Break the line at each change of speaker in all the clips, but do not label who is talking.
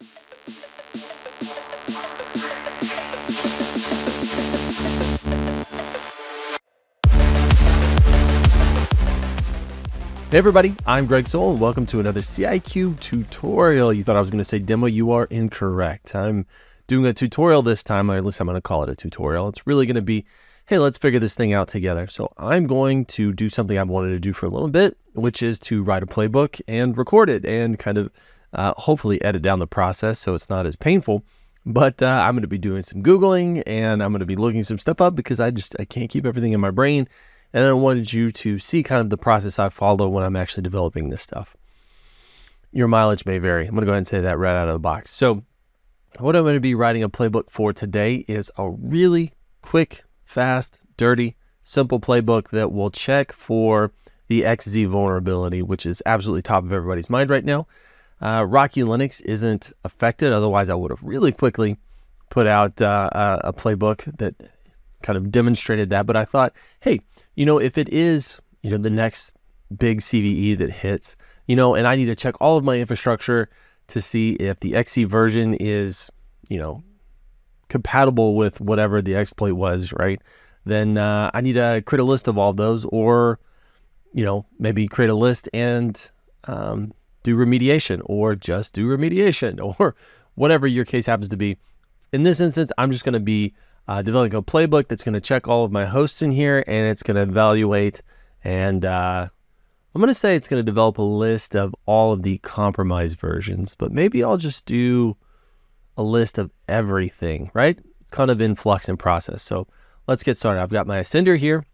Hey everybody, I'm Greg Soul and welcome to another CIQ tutorial. You thought I was going to say demo, you are incorrect. I'm doing a tutorial this time, or at least I'm going to call it a tutorial. It's really going to be, hey, let's figure this thing out together. So I'm going to do something I've wanted to do for a little bit, which is to write a playbook and record it and kind of hopefully edit down the process so it's not as painful. But I'm going to be doing some Googling and I'm going to be looking some stuff up because I can't keep everything in my brain. And I wanted you to see kind of the process I follow when I'm actually developing this stuff. Your mileage may vary. I'm going to go ahead and say that right out of the box. So what I'm going to be writing a playbook for today is a really quick, fast, dirty, simple playbook that will check for the XZ vulnerability, which is absolutely top of everybody's mind right now. Rocky Linux isn't affected. Otherwise, I would have really quickly put out a playbook that kind of demonstrated that. But I thought, hey, if it is, the next big CVE that hits, and I need to check all of my infrastructure to see if the XC version is, compatible with whatever the exploit was, right? Then I need to create a list of all of those, or, maybe create a list and do remediation, or just do remediation, or whatever your case happens to be. In this instance, I'm just going to be developing a playbook that's going to check all of my hosts in here, and it's going to evaluate, and I'm going to say it's going to develop a list of all of the compromised versions, but maybe I'll just do a list of everything, right? It's kind of in flux and process. So let's get started. I've got my Ascender here.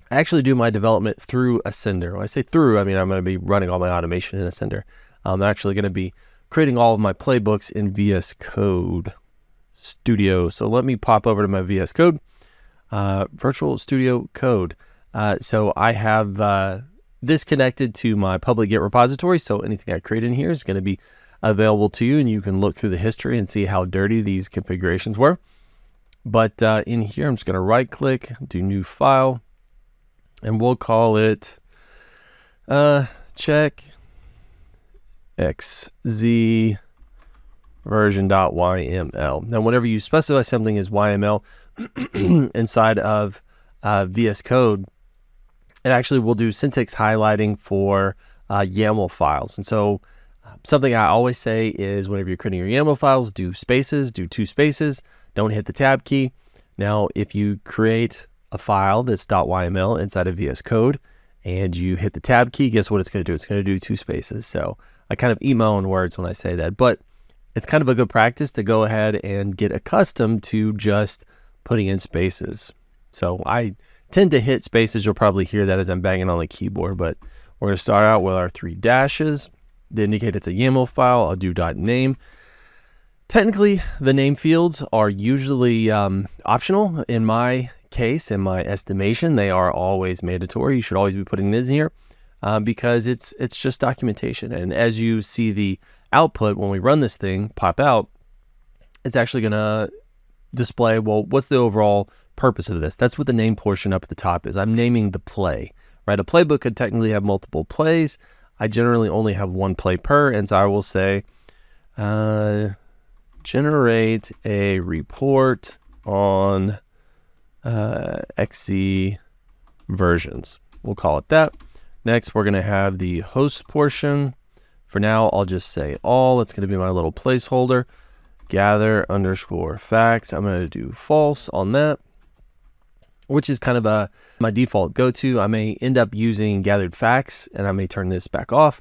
I actually do my development through Ascender. When I say through, I mean I'm going to be running all my automation in Ascender. I'm actually going to be creating all of my playbooks in VS Code Studio. So let me pop over to my VS Code, Virtual Studio Code. So I have this connected to my public Git repository. So anything I create in here is going to be available to you, and you can look through the history and see how dirty these configurations were. But in here, I'm just going to right click, do new file, and we'll call it check XZ version.yml. Now, whenever you specify something as YML inside of VS Code, it actually will do syntax highlighting for YAML files. And so something I always say is whenever you're creating your YAML files, do spaces, do 2 spaces, don't hit the tab key. Now, if you create a file that's .yml inside of VS Code and you hit the tab key, guess what it's going to do? It's going to do 2 spaces. So I kind of eat my own words when I say that, but it's kind of a good practice to go ahead and get accustomed to just putting in spaces. So I tend to hit spaces. You'll probably hear that as I'm banging on the keyboard, but we're going to start out with our 3 dashes. They indicate it's a YAML file. I'll do .name. Technically, the name fields are usually optional. In my case, in my estimation, they are always mandatory. You should always be putting this in here because it's just documentation. And as you see the output when we run this thing pop out, it's actually going to display, well, what's the overall purpose of this? That's what the name portion up at the top is. I'm naming the play, right? A playbook could technically have multiple plays. I generally only have 1 play per, and so I will say generate a report on XZ versions. We'll call it that. Next, we're going to have the host portion. For now, I'll just say all. It's going to be my little placeholder. Gather _ facts. I'm going to do false on that, which is kind of my default go-to. I may end up using gathered facts, and I may turn this back off,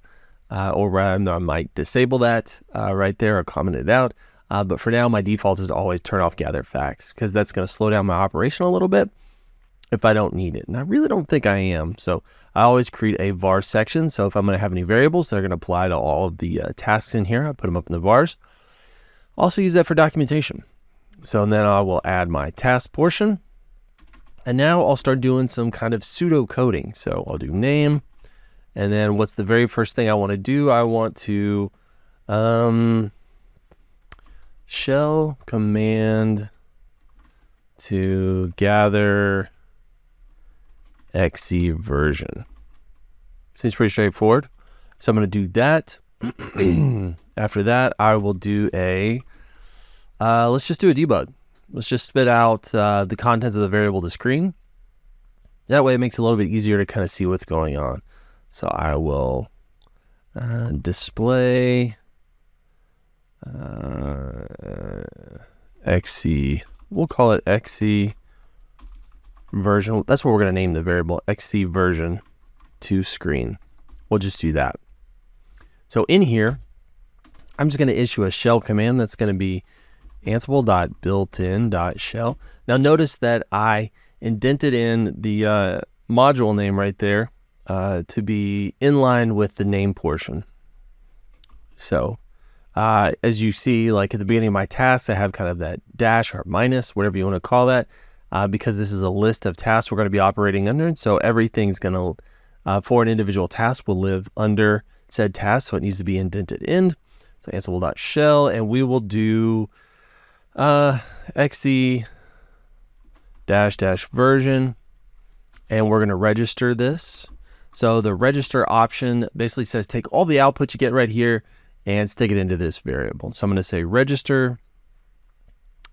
or I might disable that right there or comment it out. But for now, my default is to always turn off gathered facts because that's going to slow down my operation a little bit if I don't need it. And I really don't think I am. So I always create a var section. So if I'm going to have any variables that are going to apply to all of the tasks in here, I put them up in the vars. Also use that for documentation. So and then I will add my task portion. And now I'll start doing some kind of pseudo coding. So I'll do name. And then what's the very first thing I want to do? I want to shell command to gather XZ version. Seems pretty straightforward. So I'm going to do that. After that, I will do let's just do a debug. Let's just spit out the contents of the variable to screen. That way it makes it a little bit easier to kind of see what's going on. So I will display XC. We'll call it XC version. That's what we're going to name the variable, XC version to screen. We'll just do that. So in here, I'm just going to issue a shell command that's going to be ansible.builtin.shell. Now notice that I indented in the module name right there to be in line with the name portion. So as you see, like at the beginning of my tasks, I have kind of that dash or minus, whatever you want to call that, because this is a list of tasks we're going to be operating under. And so everything's going to, for an individual task, will live under said task. So it needs to be indented in. So ansible.shell, and we will do XC dash version, and we're going to register this. So the register option basically says take all the output you get right here and stick it into this variable. So I'm going to say register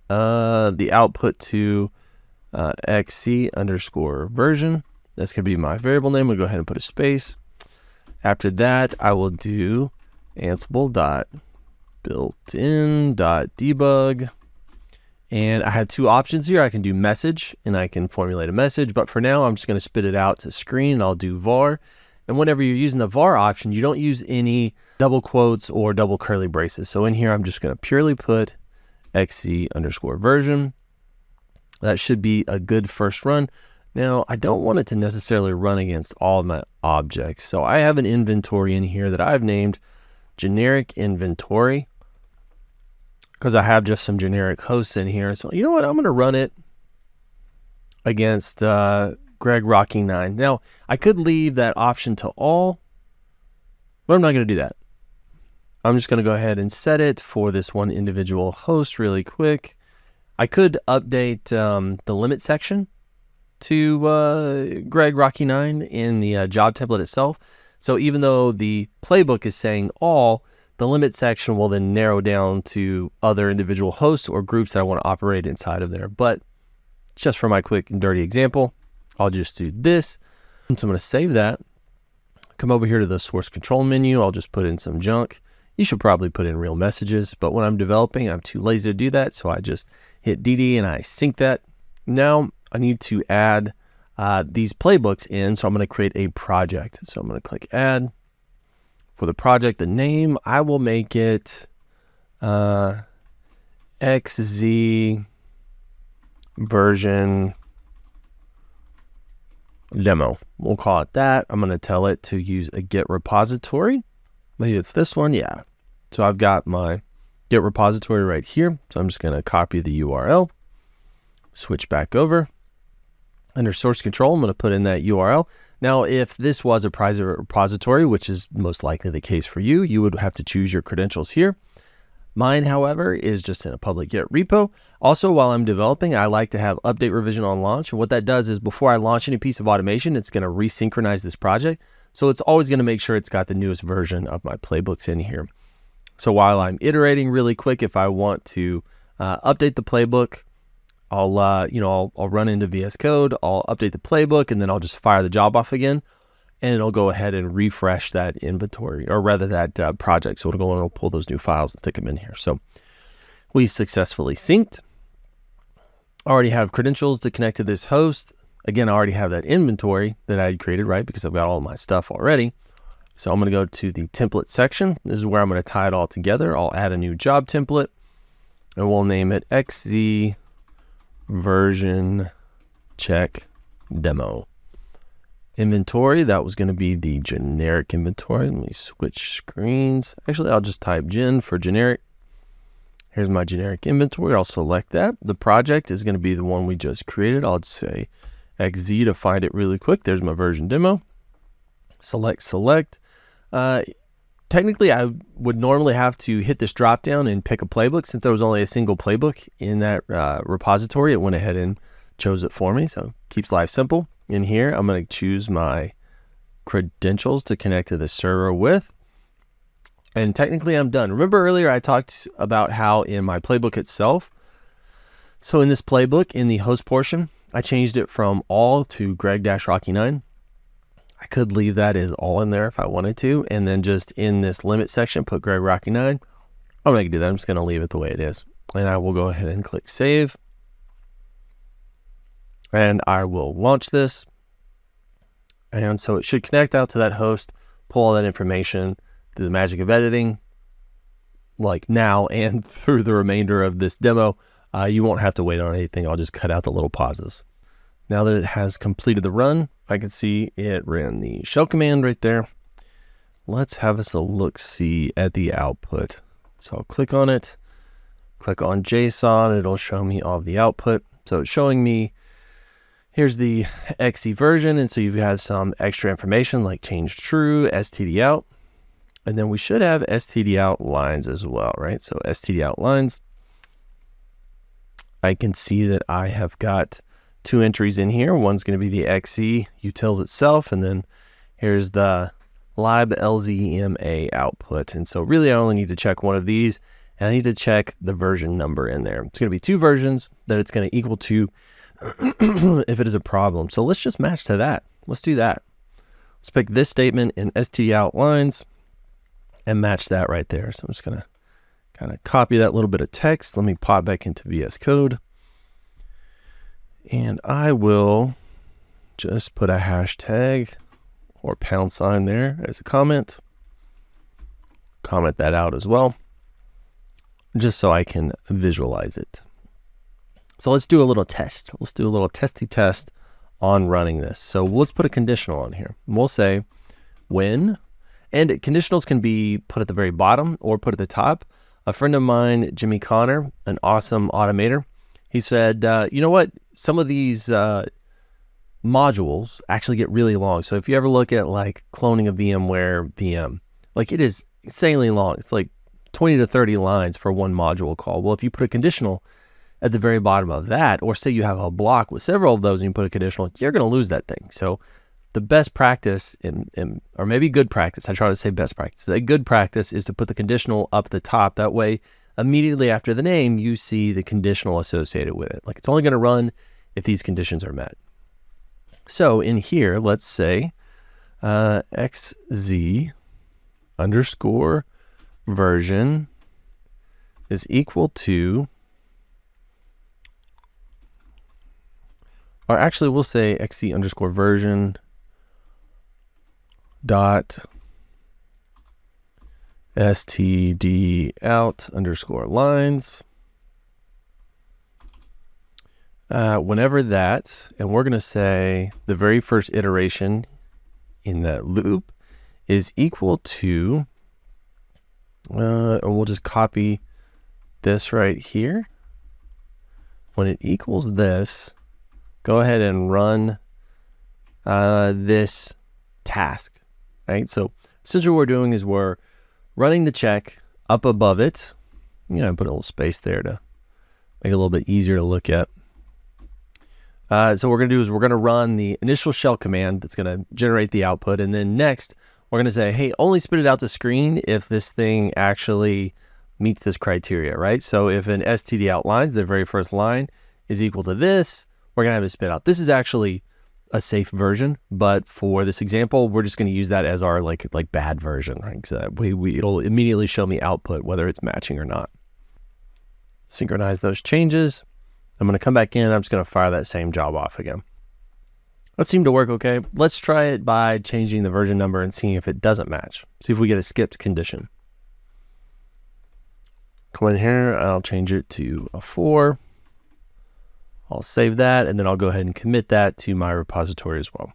the output to XC underscore version. That's going to be my variable name. We'll go ahead and put a space. After that, I will do ansible.builtin.debug. And I had two options here. I can do message and I can formulate a message, but for now I'm just going to spit it out to screen and I'll do var. And whenever you're using the var option, you don't use any double quotes or double curly braces. So in here, I'm just going to purely put XC underscore version. That should be a good first run. Now, I don't want it to necessarily run against all of my objects. So I have an inventory in here that I've named generic inventory, because I have just some generic hosts in here. So you know what? I'm going to run it against Greg Rocky 9. Now, I could leave that option to all, but I'm not going to do that. I'm just going to go ahead and set it for this one individual host really quick. I could update the limit section to Greg Rocky 9 in the job template itself. So even though the playbook is saying all, the limit section will then narrow down to other individual hosts or groups that I want to operate inside of there. But just for my quick and dirty example, I'll just do this. So I'm going to save that. Come over here to the source control menu. I'll just put in some junk. You should probably put in real messages, but when I'm developing, I'm too lazy to do that. So I just hit DD and I sync that. Now I need to add these playbooks in. So I'm going to create a project. So I'm going to click add. For the project, the name, I will make it XZ version demo. We'll call it that. I'm going to tell it to use a Git repository. Maybe it's this one. Yeah. So I've got my Git repository right here. So I'm just going to copy the URL, switch back over. Under source control, I'm going to put in that URL. Now, if this was a private repository, which is most likely the case for you, you would have to choose your credentials here. Mine, however, is just in a public Git repo. Also, while I'm developing, I like to have update revision on launch. And what that does is before I launch any piece of automation, it's going to resynchronize this project. So it's always going to make sure it's got the newest version of my playbooks in here. So while I'm iterating really quick, if I want to update the playbook, I'll run into VS Code, I'll update the playbook, and then I'll just fire the job off again, and it'll go ahead and refresh that inventory, or rather that project. So it'll go and it'll pull those new files and stick them in here. So we successfully synced. I already have credentials to connect to this host. Again, I already have that inventory that I had created, right? Because I've got all my stuff already. So I'm going to go to the template section. This is where I'm going to tie it all together. I'll add a new job template, and we'll name it XZ version check demo. Inventory, that was going to be the generic inventory. Let me switch screens. Actually, I'll just type gen for generic. Here's my generic inventory. I'll select that. The project is going to be the one we just created. I'll just say XZ to find it really quick. There's my version demo. Select. Technically, I would normally have to hit this drop down and pick a playbook. Since there was only a single playbook in that repository, it went ahead and chose it for me. So keeps life simple. In here, I'm going to choose my credentials to connect to the server with. And technically I'm done. Remember earlier I talked about how in my playbook itself, so in this playbook, in the host portion, I changed it from all to Greg-Rocky9. I could leave that as all in there if I wanted to, and then just in this limit section, put Greg-Rocky9. I'm not going to do that. I'm just going to leave it the way it is. And I will go ahead and click save. And I will launch this. And so it should connect out to that host, pull all that information through the magic of editing, like now and through the remainder of this demo. You won't have to wait on anything. I'll just cut out the little pauses. Now that it has completed the run, I can see it ran the shell command right there. Let's have us a look-see at the output. So I'll click on it, click on JSON, it'll show me all of the output. So it's showing me, here's the XE version, and so you have some extra information like change true, std out, and then we should have std out lines as well, right? So std out lines. I can see that I have got 2 entries in here. One's going to be the XE utils itself, and then here's the liblzma output. And so really I only need to check one of these, and I need to check the version number in there. It's going to be 2 versions that it's going to equal to if it is a problem. So let's just match to that. Let's do that. Let's pick this statement in std out lines and match that right there. So I'm just going to kind of copy that little bit of text. Let me pop back into VS Code. And I will just put a hashtag or # there as a comment. Comment that out as well, just so I can visualize it. So let's do a little test. Let's do a little testy test on running this. So let's put a conditional on here. We'll say when, and conditionals can be put at the very bottom or put at the top. A friend of mine, Jimmy Connor, an awesome automator, he said, you know what? Some of these modules actually get really long. So if you ever look at like cloning a VMware VM, like it is insanely long. It's like 20 to 30 lines for one module call. Well, if you put a conditional at the very bottom of that, or say you have a block with several of those and you put a conditional, you're going to lose that thing. So the best practice, or maybe good practice, I try to say best practice, a good practice is to put the conditional up at the top. That way, immediately after the name, you see the conditional associated with it. Like it's only going to run if these conditions are met. So in here, let's say xz underscore version is equal to, or actually we'll say xz underscore version dot std out underscore lines. Whenever that, and we're going to say the very first iteration in that loop is equal to, and we'll just copy this right here. When it equals this, go ahead and run this task, right? So essentially what we're doing is we're running the check up above it. You know, put a little space there to make it a little bit easier to look at. So what we're going to do is we're going to run the initial shell command that's going to generate the output. And then next, we're going to say, hey, only spit it out to screen if this thing actually meets this criteria, right? So if an std out lines, the very first line, is equal to this, we're going to have it spit out. This is actually a safe version, but for this example, we're just going to use that as our like bad version, right? So that it'll immediately show me output, whether it's matching or not. Synchronize those changes. I'm going to come back in. I'm just going to fire that same job off again. That seemed to work okay. Let's try it by changing the version number and seeing if it doesn't match. See if we get a skipped condition. Come in here. I'll change it to a 4. I'll save that, and then I'll go ahead and commit that to my repository as well.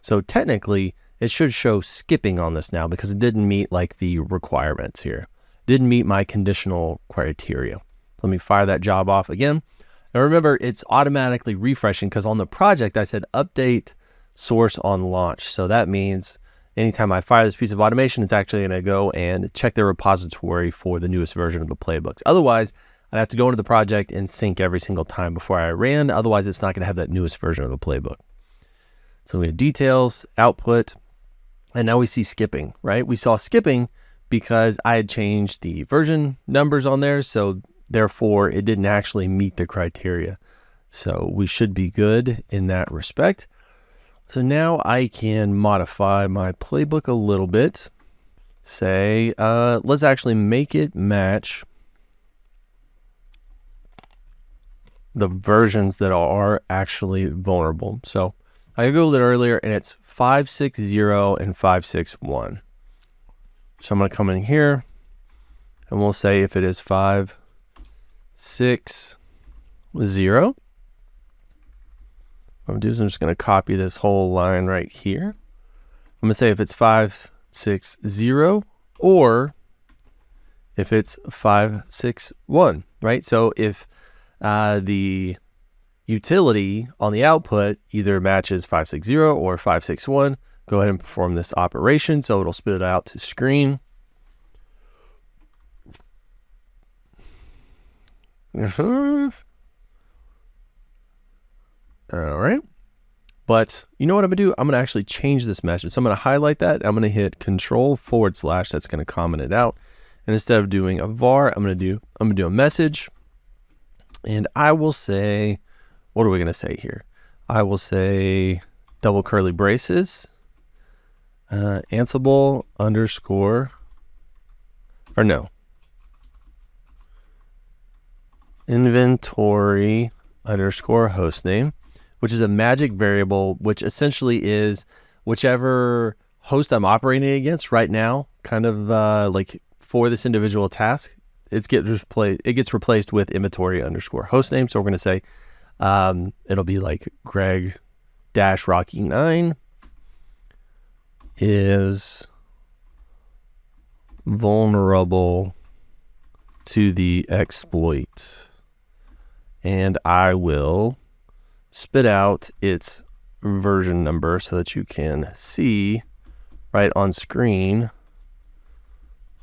So technically, it should show skipping on this now because it didn't meet like the requirements here. Didn't meet my conditional criteria. Let me fire that job off again. Now remember, it's automatically refreshing because on the project, I said update source on launch. So that means anytime I fire this piece of automation, it's actually going to go and check the repository for the newest version of the playbooks. Otherwise, I'd have to go into the project and sync every single time before I ran. Otherwise, it's not going to have that newest version of the playbook. So we have details, output, and now we see skipping, right? We saw skipping because I had changed the version numbers on there. So therefore it didn't actually meet the criteria. So we should be good in that respect. So now I can modify my playbook a little bit. Say, let's actually make it match the versions that are actually vulnerable. So I Googled it earlier and it's 560 and 561. So I'm going to come in here and we'll say if it is 560, what I'm going to do is I'm just going to copy this whole line right here. I'm going to say if it's 560 or if it's 561, right? So if the utility on the output either matches 560 or 561, go ahead and perform this operation. So it'll spit it out to screen. All right. But you know what I'm going to do? I'm going to actually change this message. So I'm going to highlight that. I'm going to hit Control / That's going to comment it out. And instead of doing a var, I'm going to do a message. And I will say, what are we going to say here? I will say double curly braces, Ansible underscore, or no, inventory underscore hostname, which is a magic variable, which essentially is whichever host I'm operating against right now, kind of like for this individual task, it gets replaced with inventory underscore hostname. So we're going to say it'll be like Greg-Rocky9 is vulnerable to the exploit, and I will spit out its version number so that you can see right on screen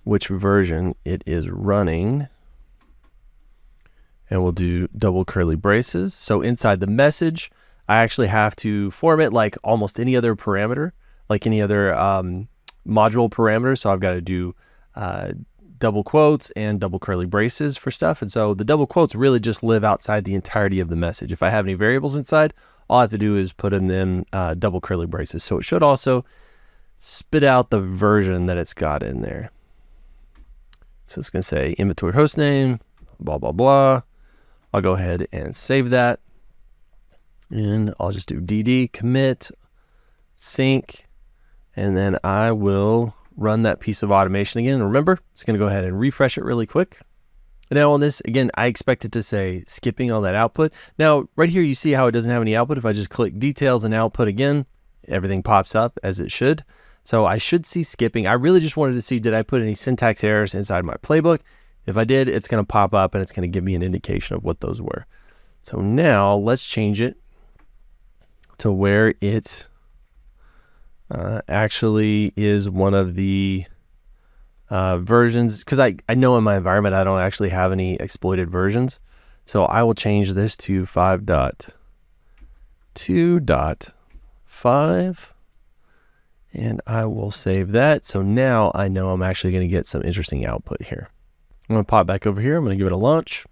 which version it is running. And we'll do double curly braces. So inside the message, I actually have to form it like almost any other parameter, like any other module parameter. So I've got to do double quotes and double curly braces for stuff. And so the double quotes really just live outside the entirety of the message. If I have any variables inside, all I have to do is put them in double curly braces. So it should also spit out the version that it's got in there. So it's going to say inventory hostname, blah, blah, blah. I'll go ahead and save that. And I'll just do dd commit sync. And then I will run that piece of automation again. And remember, it's going to go ahead and refresh it really quick. And now on this, again, I expect it to say skipping on that output. Now, right here, you see how it doesn't have any output. If I just click details and output again, everything pops up as it should. So I should see skipping. I really just wanted to see, did I put any syntax errors inside my playbook? If I did, it's going to pop up and it's going to give me an indication of what those were. So now let's change it to where it actually is one of the versions, because I know in my environment I don't actually have any exploited versions. So I will change this to 5.2.5 and I will save that. So now I know I'm actually going to get some interesting output here. I'm going to pop back over here. I'm going to give it a launch.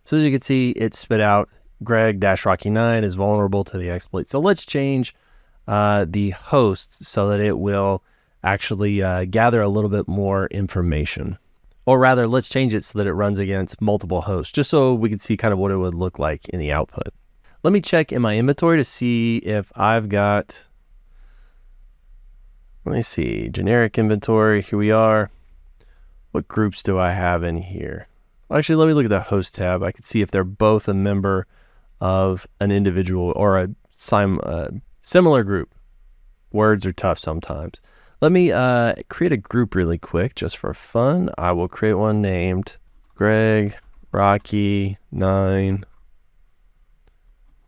So as you can see, it spit out Greg-Rocky9 is vulnerable to the exploit. So let's change the host so that it will actually gather a little bit more information. Or rather, let's change it so that it runs against multiple hosts, just so we can see kind of what it would look like in the output. Let me check in my inventory to see if I've got, let me see, generic inventory, here we are. What groups do I have in here? Well, actually, let me look at the host tab. I can see if they're both a member of an individual or a similar group. Words are tough sometimes. Let me create a group really quick just for fun. I will create one named Greg-Rocky9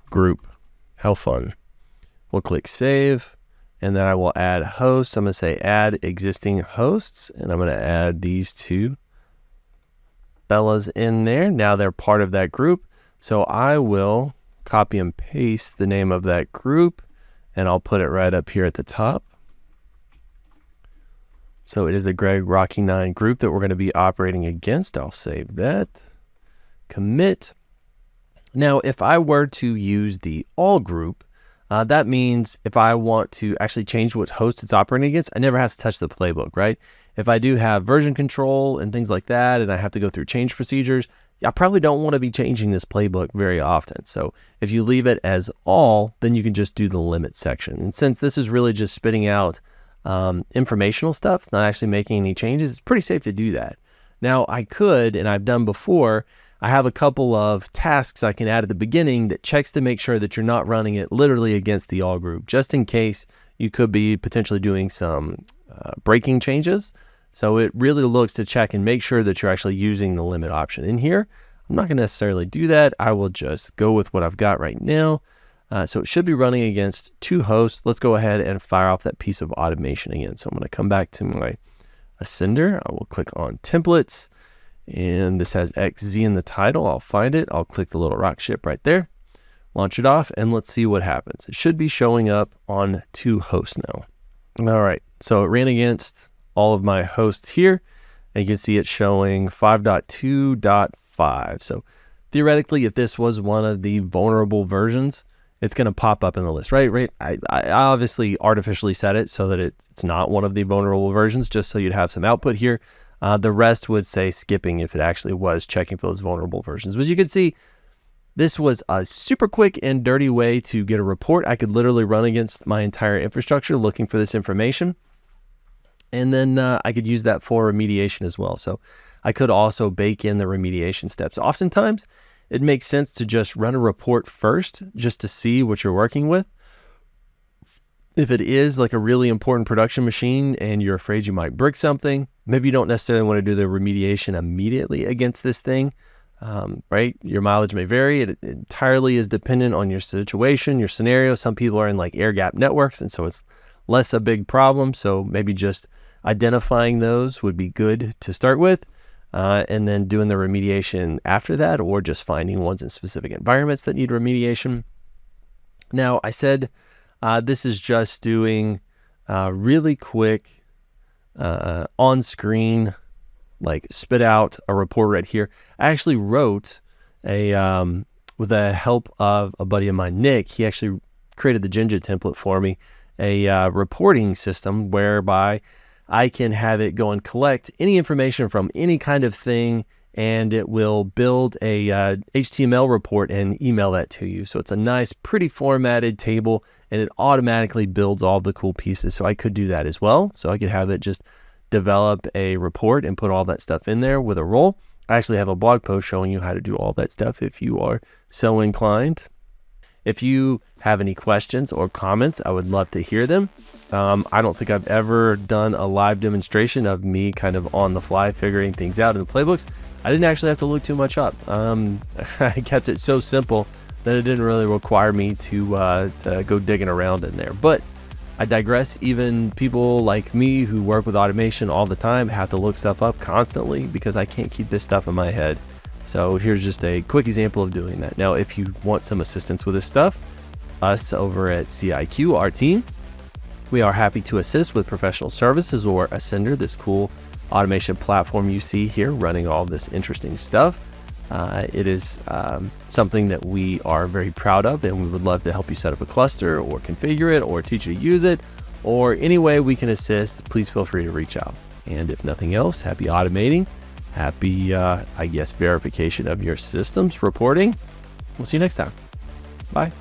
group. How fun. We'll click save. And then I will add hosts. I'm going to say add existing hosts. And I'm going to add these two fellas in there. Now they're part of that group. So I will copy and paste the name of that group. And I'll put it right up here at the top. So it is the Greg Rocky 9 group that we're going to be operating against. I'll save that. Commit. Now, if I were to use the all group, that means if I want to actually change what host it's operating against, I never have to touch the playbook, right? If I do have version control and things like that, and I have to go through change procedures, I probably don't want to be changing this playbook very often. So if you leave it as all, then you can just do the limit section. And since this is really just spitting out informational stuff, it's not actually making any changes, it's pretty safe to do that. Now I could, and I've done before, I have a couple of tasks I can add at the beginning that checks to make sure that you're not running it literally against the all group, just in case you could be potentially doing some breaking changes. So it really looks to check and make sure that you're actually using the limit option. In here, I'm not going to necessarily do that. I will just go with what I've got right now. So it should be running against 2 hosts. Let's go ahead and fire off that piece of automation again. So I'm going to come back to my Ascender. I will click on templates, and this has XZ in the title. I'll find it. I'll click the little rock ship right there, launch it off, and let's see what happens. It should be showing up on 2 hosts now. All right, so it ran against all of my hosts here, and you can see it showing 5.2.5. So theoretically, if this was one of the vulnerable versions, it's going to pop up in the list, right? I obviously artificially set it so that it's not one of the vulnerable versions, just so you'd have some output here. The rest would say skipping if it actually was checking for those vulnerable versions. But you can see this was a super quick and dirty way to get a report. I could literally run against my entire infrastructure looking for this information. And then I could use that for remediation as well. So I could also bake in the remediation steps. Oftentimes, it makes sense to just run a report first just to see what you're working with. If it is like a really important production machine and you're afraid you might break something, maybe you don't necessarily want to do the remediation immediately against this thing, right? Your mileage may vary. It entirely is dependent on your situation, your scenario. Some people are in like air-gapped networks, and so it's less a big problem. So maybe just identifying those would be good to start with, and then doing the remediation after that, or just finding ones in specific environments that need remediation. Now, I said this is just doing really quick on-screen, like spit out a report right here. I actually wrote with the help of a buddy of mine, Nick. He actually created the Jinja template for me, a reporting system whereby I can have it go and collect any information from any kind of thing, and it will build a HTML report and email that to you. So it's a nice, pretty formatted table, and it automatically builds all the cool pieces. So I could do that as well. So I could have it just develop a report and put all that stuff in there with a role. I actually have a blog post showing you how to do all that stuff if you are so inclined. If you have any questions or comments, I would love to hear them. I don't think I've ever done a live demonstration of me kind of on the fly figuring things out in the playbooks. I didn't actually have to look too much up. I kept it so simple that it didn't really require me to go digging around in there. But I digress. Even people like me who work with automation all the time have to look stuff up constantly because I can't keep this stuff in my head. So here's just a quick example of doing that. Now, if you want some assistance with this stuff, us over at CIQ, our team, we are happy to assist with professional services or Ascender, this cool automation platform you see here running all this interesting stuff. It is something that we are very proud of, and we would love to help you set up a cluster or configure it or teach you to use it, or any way we can assist. Please feel free to reach out. And if nothing else, happy automating, happy, verification of your systems reporting. We'll see you next time. Bye.